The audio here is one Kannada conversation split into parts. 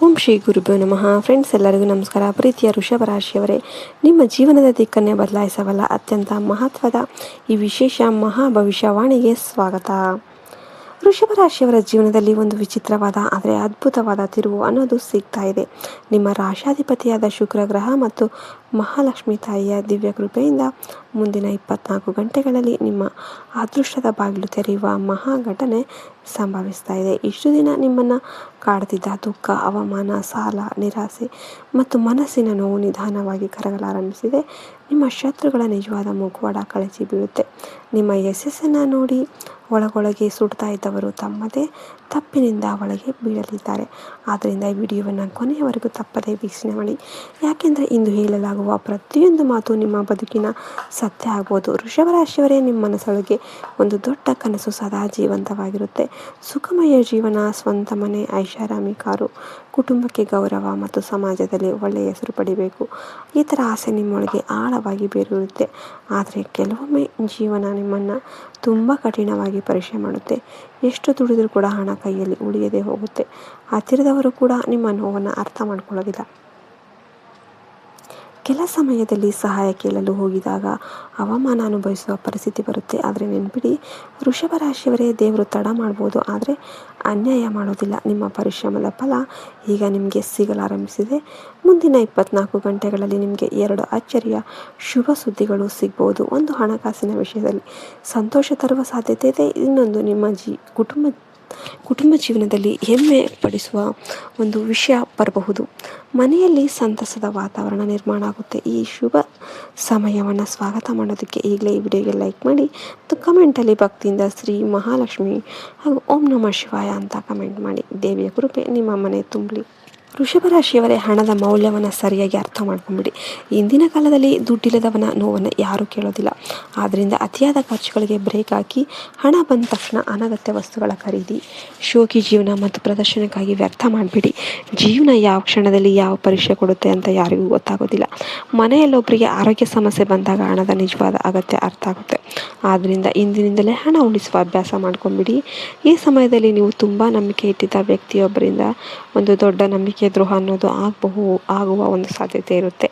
ಓಂ ಶ್ರೀ ಗುರುಭ್ಯೋ ನಮಃ. ಫ್ರೆಂಡ್ಸ್, ಎಲ್ಲರಿಗೂ ನಮಸ್ಕಾರ. ಪ್ರೀತಿಯ ವೃಷಭ ರಾಶಿಯವರೇ, ನಿಮ್ಮ ಜೀವನದ ದಿಕ್ಕನ್ನೇ ಬದಲಾಯಿಸಬಲ್ಲ ಅತ್ಯಂತ ಮಹತ್ವದ ಈ ವಿಶೇಷ ಮಹಾ ಭವಿಷ್ಯವಾಣಿಗೆ ಸ್ವಾಗತ. ವೃಷಭ ರಾಶಿಯವರ ಜೀವನದಲ್ಲಿ ಒಂದು ವಿಚಿತ್ರವಾದ ಆದರೆ ಅದ್ಭುತವಾದ ತಿರುವು ಅನ್ನೋದು ಸಿಗ್ತಾ ಇದೆ. ನಿಮ್ಮ ರಾಶಾಧಿಪತಿಯಾದ ಶುಕ್ರ ಗ್ರಹ ಮತ್ತು ಮಹಾಲಕ್ಷ್ಮಿ ತಾಯಿಯ ದಿವ್ಯ ಕೃಪೆಯಿಂದ ಮುಂದಿನ 24 ಗಂಟೆಗಳಲ್ಲಿ ನಿಮ್ಮ ಅದೃಷ್ಟದ ಬಾಗಿಲು ತೆರೆಯುವ ಮಹಾ ಘಟನೆ ಸಂಭವಿಸ್ತಾ ಇದೆ. ಇಷ್ಟು ದಿನ ನಿಮ್ಮನ್ನು ಕಾಡ್ತಿದ್ದ ದುಃಖ, ಅವಮಾನ, ಸಾಲ, ನಿರಾಸೆ ಮತ್ತು ಮನಸ್ಸಿನ ನೋವು ನಿಧಾನವಾಗಿ ಕರಗಲಾರಂಭಿಸಿದೆ. ನಿಮ್ಮ ಶತ್ರುಗಳ ನಿಜವಾದ ಮುಖವಾಡ ಕಳಚಿ ಬೀಳುತ್ತೆ. ನಿಮ್ಮ ಯಶಸ್ಸನ್ನು ನೋಡಿ ಒಳಗೊಳಗೆ ಸುಡ್ತಾ ಇದ್ದವರು ತಮ್ಮದೇ ತಪ್ಪಿನಿಂದ ಒಳಗೆ ಬೀಳಲಿದ್ದಾರೆ. ಆದ್ದರಿಂದ ಈ ವಿಡಿಯೋವನ್ನು ಕೊನೆಯವರೆಗೂ ತಪ್ಪದೇ ವೀಕ್ಷಣೆ ಮಾಡಿ, ಯಾಕೆಂದರೆ ಇಂದು ಹೇಳಲಾಗುವ ಪ್ರತಿಯೊಂದು ಮಾತು ನಿಮ್ಮ ಬದುಕಿನ ಸತ್ಯ ಆಗ್ಬೋದು. ವೃಷಭ ರಾಶಿಯವರೇ, ನಿಮ್ಮ ಮನಸ್ಸೊಳಗೆ ಒಂದು ದೊಡ್ಡ ಕನಸು ಸದಾ ಜೀವಂತವಾಗಿರುತ್ತೆ. ಸುಖಮಯ ಜೀವನ, ಸ್ವಂತ ಮನೆ, ಐಷಾರಾಮಿ ಕಾರು, ಕುಟುಂಬಕ್ಕೆ ಗೌರವ ಮತ್ತು ಸಮಾಜದಲ್ಲಿ ಒಳ್ಳೆಯ ಹೆಸರು ಪಡಿಬೇಕು. ಈ ಥರ ಆಸೆ ನಿಮ್ಮೊಳಗೆ ಆಳವಾಗಿ ಬೇರೂರುತ್ತೆ. ಆದರೆ ಕೆಲವೊಮ್ಮೆ ಜೀವನ ನಿಮ್ಮನ್ನು ತುಂಬ ಕಠಿಣವಾಗಿ ಪರೀಕ್ಷೆ ಮಾಡುತ್ತೆ. ಎಷ್ಟು ದುಡಿದರೂ ಕೂಡ ಹಣ ಕೈಯಲ್ಲಿ ಉಳಿಯದೇ ಹೋಗುತ್ತೆ. ಹತ್ತಿರದವರು ಕೂಡ ನಿಮ್ಮ ನೋವನ್ನು ಅರ್ಥ ಮಾಡ್ಕೊಳ್ಳೋದಿಲ್ಲ. ಕೆಲ ಸಮಯದಲ್ಲಿ ಸಹಾಯ ಕೇಳಲು ಹೋಗಿದಾಗ ಅವಮಾನ ಅನುಭವಿಸುವ ಪರಿಸ್ಥಿತಿ ಬರುತ್ತೆ. ಆದರೆ ನೆನ್ಪಿಡಿ, ವೃಷಭ ರಾಶಿಯವರೇ, ದೇವರು ತಡ ಮಾಡ್ಬೋದು, ಆದರೆ ಅನ್ಯಾಯ ಮಾಡೋದಿಲ್ಲ. ನಿಮ್ಮ ಪರಿಶ್ರಮದ ಫಲ ಈಗ ನಿಮಗೆ ಸಿಗಲಾರಂಭಿಸಿದೆ. ಮುಂದಿನ 24 ಗಂಟೆಗಳಲ್ಲಿ ನಿಮಗೆ 2 ಅಚ್ಚರಿಯ ಶುಭ ಸುದ್ದಿಗಳು ಸಿಗ್ಬೋದು. ಒಂದು ಹಣಕಾಸಿನ ವಿಷಯದಲ್ಲಿ ಸಂತೋಷ ತರುವ ಸಾಧ್ಯತೆ ಇದೆ. ಇನ್ನೊಂದು ನಿಮ್ಮ ಕುಟುಂಬ ಜೀವನದಲ್ಲಿ ಹೆಮ್ಮೆ ಪಡಿಸುವ ಒಂದು ವಿಷಯ ಬರಬಹುದು. ಮನೆಯಲ್ಲಿ ಸಂತಸದ ವಾತಾವರಣ ನಿರ್ಮಾಣ ಆಗುತ್ತೆ. ಈ ಶುಭ ಸಮಯವನ್ನು ಸ್ವಾಗತ ಮಾಡೋದಕ್ಕೆ ಈಗಲೇ ಈ ವಿಡಿಯೋಗೆ ಲೈಕ್ ಮಾಡಿ ಮತ್ತು ಕಮೆಂಟಲ್ಲಿ ಭಕ್ತಿಯಿಂದ ಶ್ರೀ ಮಹಾಲಕ್ಷ್ಮಿ ಹಾಗೂ ಓಂ ನಮಃ ಶಿವಾಯ ಅಂತ ಕಮೆಂಟ್ ಮಾಡಿ. ದೇವಿಯ ಕೃಪೆ ನಿಮ್ಮ ಮನೆ ತುಂಬಲಿ. ವೃಷಭ ರಾಶಿಯವರೇ, ಹಣದ ಮೌಲ್ಯವನ್ನು ಸರಿಯಾಗಿ ಅರ್ಥ ಮಾಡ್ಕೊಂಬಿಡಿ. ಇಂದಿನ ಕಾಲದಲ್ಲಿ ದುಡ್ಡಿಲ್ಲದವನ ನೋವನ್ನು ಯಾರೂ ಕೇಳೋದಿಲ್ಲ. ಆದ್ದರಿಂದ ಅತಿಯಾದ ಖರ್ಚುಗಳಿಗೆ ಬ್ರೇಕ್ ಹಾಕಿ, ಹಣ ಬಂದ ತಕ್ಷಣ ಅನಗತ್ಯ ವಸ್ತುಗಳ ಖರೀದಿ, ಶೋಕಿ ಜೀವನ ಮತ್ತು ಪ್ರದರ್ಶನಕ್ಕಾಗಿ ವ್ಯರ್ಥ ಮಾಡಿಬಿಡಿ. ಜೀವನ ಯಾವ ಕ್ಷಣದಲ್ಲಿ ಯಾವ ಪರೀಕ್ಷೆ ಕೊಡುತ್ತೆ ಅಂತ ಯಾರಿಗೂ ಗೊತ್ತಾಗೋದಿಲ್ಲ. ಮನೆಯಲ್ಲೊಬ್ಬರಿಗೆ ಆರೋಗ್ಯ ಸಮಸ್ಯೆ ಬಂದಾಗ ಹಣದ ನಿಜವಾದ ಅಗತ್ಯ ಅರ್ಥ ಆಗುತ್ತೆ. ಆದ್ದರಿಂದ ಇಂದಿನಿಂದಲೇ ಹಣ ಉಳಿಸುವ ಅಭ್ಯಾಸ ಮಾಡ್ಕೊಂಬಿಡಿ. ಈ ಸಮಯದಲ್ಲಿ ನೀವು ತುಂಬ ನಂಬಿಕೆ ಇಟ್ಟಿದ್ದ ವ್ಯಕ್ತಿಯೊಬ್ಬರಿಂದ ಒಂದು ದೊಡ್ಡ ನಂಬಿಕೆ ದ್ರೋಹ ಅನ್ನೋದು ಆಗುವ ಒಂದು ಸಾಧ್ಯತೆ ಇರುತ್ತೆ.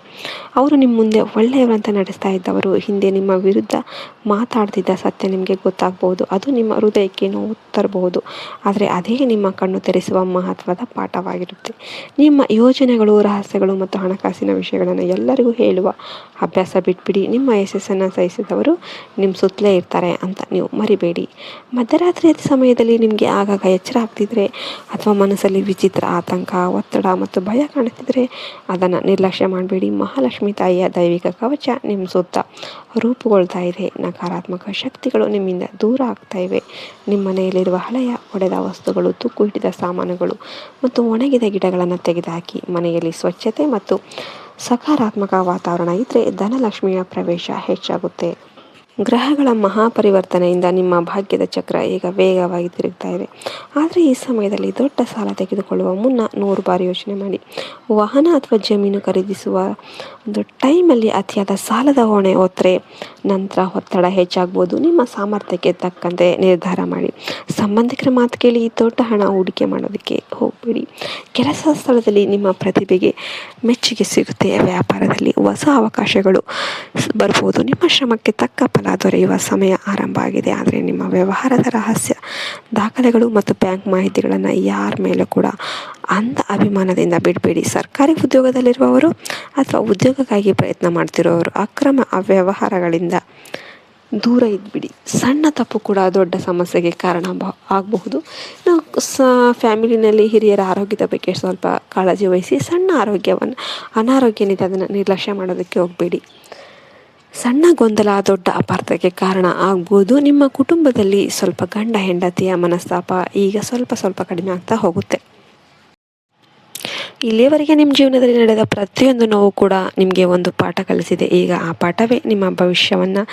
ಅವರು ನಿಮ್ಮ ಮುಂದೆ ಒಳ್ಳೆಯವರಂತ ನಡೆಸ್ತಾ ಇದ್ದವರು ಹಿಂದೆ ನಿಮ್ಮ ವಿರುದ್ಧ ಮಾತಾಡ್ತಿದ್ದ ಸತ್ಯ ನಿಮಗೆ ಗೊತ್ತಾಗಬಹುದು. ಅದು ನಿಮ್ಮ ಹೃದಯಕ್ಕೆ ನೋವು ತರಬಹುದು, ಆದರೆ ಅದೇ ನಿಮ್ಮ ಕಣ್ಣು ತೆರೆಸುವ ಮಹತ್ವದ ಪಾಠವಾಗಿರುತ್ತೆ. ನಿಮ್ಮ ಯೋಜನೆಗಳು, ರಹಸ್ಯಗಳು ಮತ್ತು ಹಣಕಾಸಿನ ವಿಷಯಗಳನ್ನು ಎಲ್ಲರಿಗೂ ಹೇಳುವ ಅಭ್ಯಾಸ ಬಿಟ್ಬಿಡಿ. ನಿಮ್ಮ ಯಶಸ್ಸನ್ನು ಸಹಿಸಿದವರು ನಿಮ್ಮ ಸುತ್ತಲೇ ಇರ್ತಾರೆ ಅಂತ ನೀವು ಮರಿಬೇಡಿ. ಮಧ್ಯರಾತ್ರಿಯ ಸಮಯದಲ್ಲಿ ನಿಮಗೆ ಆಗಾಗ ಎಚ್ಚರ ಆಗ್ತಿದ್ರೆ ಅಥವಾ ಮನಸ್ಸಲ್ಲಿ ವಿಚಿತ್ರ ಆತಂಕ, ಒತ್ತಡ ಮತ್ತು ಭಯ ಕಾಣುತ್ತಿದ್ದರೆ ಅದನ್ನು ನಿರ್ಲಕ್ಷ್ಯ ಮಾಡಬೇಡಿ. ಮಹಾಲಕ್ಷ್ಮಿ ತಾಯಿಯ ದೈವಿಕ ಕವಚ ನಿಮ್ಮ ಸುತ್ತ ರೂಪುಗೊಳ್ತಾ ಇದೆ. ನಕಾರಾತ್ಮಕ ಶಕ್ತಿಗಳು ನಿಮ್ಮಿಂದ ದೂರ ಆಗ್ತಾ ಇವೆ. ನಿಮ್ಮ ಮನೆಯಲ್ಲಿರುವ ಹಳೆಯ ಒಡೆದ ವಸ್ತುಗಳು, ತುಕ್ಕು ಹಿಡಿದ ಸಾಮಾನುಗಳು ಮತ್ತು ಒಣಗಿದ ಗಿಡಗಳನ್ನು ತೆಗೆದುಹಾಕಿ. ಮನೆಯಲ್ಲಿ ಸ್ವಚ್ಛತೆ ಮತ್ತು ಸಕಾರಾತ್ಮಕ ವಾತಾವರಣ ಇದ್ದರೆ ಧನಲಕ್ಷ್ಮಿಯ ಪ್ರವೇಶ ಹೆಚ್ಚಾಗುತ್ತೆ. ಗ್ರಹಗಳ ಮಹಾಪರಿವರ್ತನೆಯಿಂದ ನಿಮ್ಮ ಭಾಗ್ಯದ ಚಕ್ರ ಈಗ ವೇಗವಾಗಿ ತಿರುಗ್ತಾ ಇದೆ. ಆದರೆ ಈ ಸಮಯದಲ್ಲಿ ದೊಡ್ಡ ಸಾಲ ತೆಗೆದುಕೊಳ್ಳುವ ಮುನ್ನ 100 ಬಾರಿ ಯೋಚನೆ ಮಾಡಿ. ವಾಹನ ಅಥವಾ ಜಮೀನು ಖರೀದಿಸುವ ಒಂದು ಟೈಮಲ್ಲಿ ಅತಿಯಾದ ಸಾಲದ ಹೊಣೆ ಹೊತ್ತರೆ ನಂತರ ಒತ್ತಡ ಹೆಚ್ಚಾಗ್ಬೋದು. ನಿಮ್ಮ ಸಾಮರ್ಥ್ಯಕ್ಕೆ ತಕ್ಕಂತೆ ನಿರ್ಧಾರ ಮಾಡಿ. ಸಂಬಂಧಿಕರ ಮಾತು ಕೇಳಿ ದೊಡ್ಡ ಹಣ ಹೂಡಿಕೆ ಮಾಡೋದಕ್ಕೆ ಹೋಗಬೇಡಿ. ಕೆಲಸ ಸ್ಥಳದಲ್ಲಿ ನಿಮ್ಮ ಪ್ರತಿಭೆಗೆ ಮೆಚ್ಚುಗೆ ಸಿಗುತ್ತೆ. ವ್ಯಾಪಾರದಲ್ಲಿ ಹೊಸ ಅವಕಾಶಗಳು ಬರ್ಬೋದು. ನಿಮ್ಮ ಶ್ರಮಕ್ಕೆ ತಕ್ಕ ಫಲ ದೊರೆಯುವ ಸಮಯ ಆರಂಭ ಆಗಿದೆ. ಆದರೆ ನಿಮ್ಮ ವ್ಯವಹಾರದ ರಹಸ್ಯ ದಾಖಲೆಗಳು ಮತ್ತು ಬ್ಯಾಂಕ್ ಮಾಹಿತಿಗಳನ್ನು ಯಾರ ಮೇಲೂ ಕೂಡ ಅಂಧ ಅಭಿಮಾನದಿಂದ ಬಿಡಬೇಡಿ. ಸರ್ಕಾರಿ ಉದ್ಯೋಗದಲ್ಲಿರುವವರು ಅಥವಾ ಉದ್ಯೋಗಕ್ಕಾಗಿ ಪ್ರಯತ್ನ ಮಾಡ್ತಿರೋರು ಅಕ್ರಮ ವ್ಯವಹಾರಗಳಿಂದ ದೂರ ಇದ್ಬಿಡಿ. ಸಣ್ಣ ತಪ್ಪು ಕೂಡ ದೊಡ್ಡ ಸಮಸ್ಯೆಗೆ ಕಾರಣ ಆಗಬಹುದು. ನಾವು ಫ್ಯಾಮಿಲಿನಲ್ಲಿ ಹಿರಿಯರ ಆರೋಗ್ಯದ ಬಗ್ಗೆ ಸ್ವಲ್ಪ ಕಾಳಜಿ ವಹಿಸಿ. ಸಣ್ಣ ಅನಾರೋಗ್ಯನಿದೆ, ಅದನ್ನು ನಿರ್ಲಕ್ಷ್ಯ ಮಾಡೋದಕ್ಕೆ ಹೋಗಬೇಡಿ. ಸಣ್ಣ ಗೊಂದಲ ದೊಡ್ಡ ಅಪಾರ್ಥಕ್ಕೆ ಕಾರಣ ಆಗ್ಬೋದು. ನಿಮ್ಮ ಕುಟುಂಬದಲ್ಲಿ ಸ್ವಲ್ಪ ಗಂಡ ಹೆಂಡತಿಯ ಮನಸ್ತಾಪ ಈಗ ಸ್ವಲ್ಪ ಕಡಿಮೆ ಆಗ್ತಾ ಹೋಗುತ್ತೆ. ಇಲ್ಲಿಯವರೆಗೆ ನಿಮ್ಮ ಜೀವನದಲ್ಲಿ ನಡೆದ ಪ್ರತಿಯೊಂದು ನೋವು ಕೂಡ ನಿಮಗೆ ಒಂದು ಪಾಠ ಕಲಿಸಿದೆ. ಈಗ ಆ ಪಾಠವೇ ನಿಮ್ಮ ಭವಿಷ್ಯವನ್ನು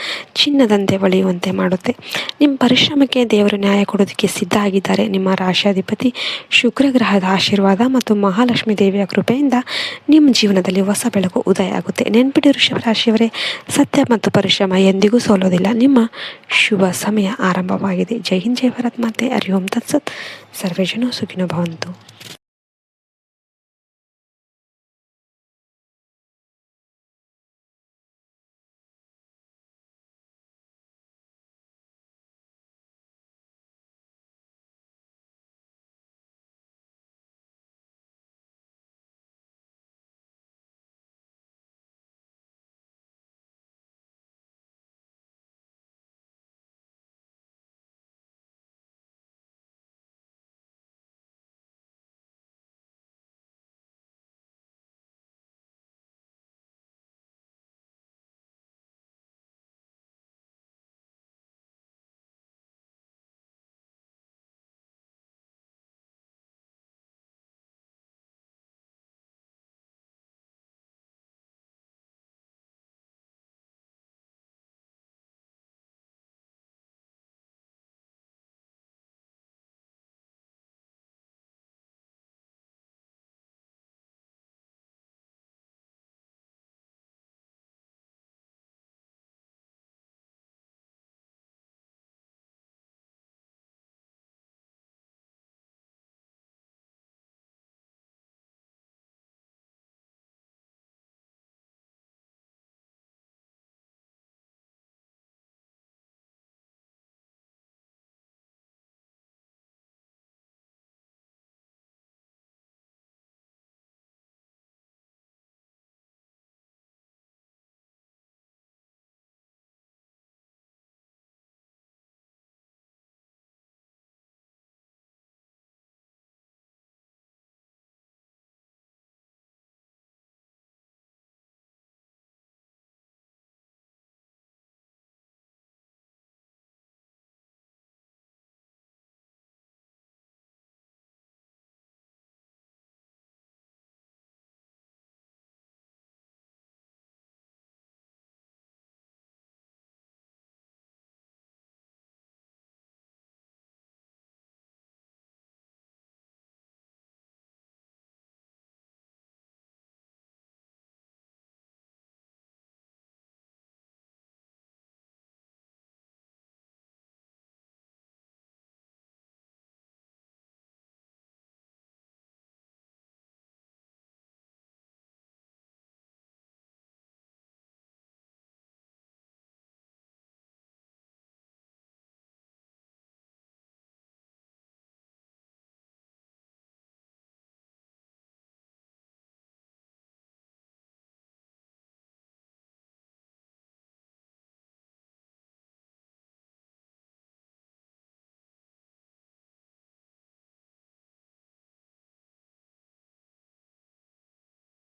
ಚಿನ್ನದಂತೆ ಹೊಳೆಯುವಂತೆ ಮಾಡುತ್ತೆ. ನಿಮ್ಮ ಪರಿಶ್ರಮಕ್ಕೆ ದೇವರು ನ್ಯಾಯ ಕೊಡೋದಕ್ಕೆ ಸಿದ್ಧ ಆಗಿದ್ದಾರೆ. ನಿಮ್ಮ ರಾಶಿಯಾಧಿಪತಿ ಶುಕ್ರ ಗ್ರಹದ ಆಶೀರ್ವಾದ ಮತ್ತು ಮಹಾಲಕ್ಷ್ಮಿ ದೇವಿಯ ಕೃಪೆಯಿಂದ ನಿಮ್ಮ ಜೀವನದಲ್ಲಿ ಹೊಸ ಬೆಳಕು ಉದಯ ಆಗುತ್ತೆ. ನೆನ್ಪಿಡಿ ವೃಷಭ ರಾಶಿಯವರೇ, ಸತ್ಯ ಮತ್ತು ಪರಿಶ್ರಮ ಎಂದಿಗೂ ಸೋಲೋದಿಲ್ಲ. ನಿಮ್ಮ ಶುಭ ಸಮಯ ಆರಂಭವಾಗಿದೆ. ಜೈ ಹಿಂದ್, ಜೈ ಭಾರತ್ ಮಾತೆ. ಹರಿ ಓಂ ತತ್ಸತ್. ಸರ್ವೇ ಜನೋ ಸುಖಿನೋ ಭವಂತು.